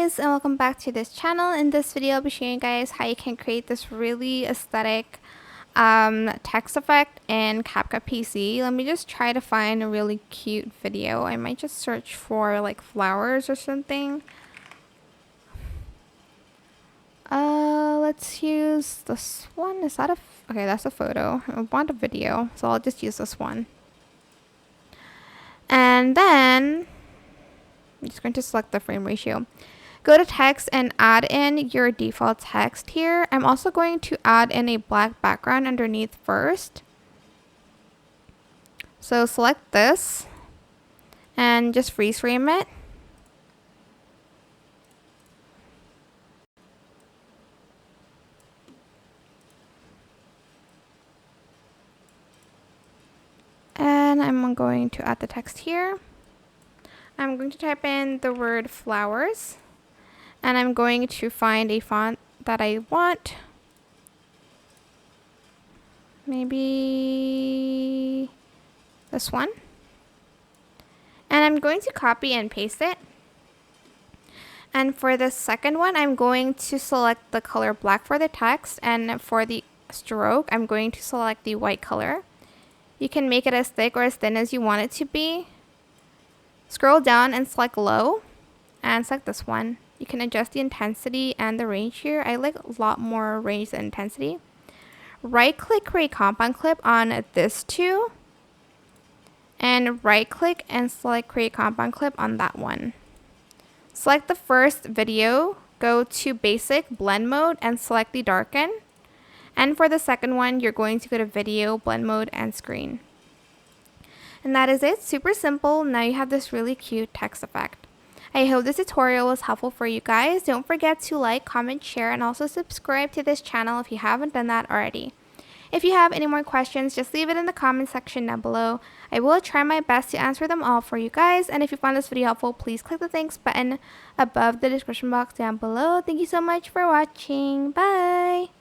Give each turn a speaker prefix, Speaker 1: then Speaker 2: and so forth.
Speaker 1: guys, and welcome back to this channel. In this video I'll be showing you guys how you can create this really aesthetic text effect in CapCut PC. Let me just try to find a really cute video. I might just search for like flowers or something. Let's use this one. Is that okay, that's a photo. I want a video, so I'll just use this one. And then I'm just going to select the frame ratio. Go to text and add in your default text here. I'm also going to add in a black background underneath first. So select this and just freeze frame it. And I'm going to add the text here. I'm going to type in the word flowers, and I'm going to find a font that I want. Maybe this one. And I'm going to copy and paste it. And for the second one, I'm going to select the color black for the text, and for the stroke, I'm going to select the white color. You can make it as thick or as thin as you want it to be. Scroll down and select low and select this one. You can adjust the intensity and the range here. I like a lot more range than intensity. Right click, create compound clip on this two, and right click and select create compound clip on that one. Select the first video, go to basic blend mode and select the darken. And for the second one, you're going to go to video, blend mode, and screen. And that is it. Super simple. Now you have this really cute text effect. I hope this tutorial was helpful for you guys. Don't forget to like, comment, share, and also subscribe to this channel if you haven't done that already. If you have any more questions, just leave it in the comment section down below. I will try my best to answer them all for you guys. And if you found this video helpful, please click the thanks button above the description box down below. Thank you so much for watching. Bye!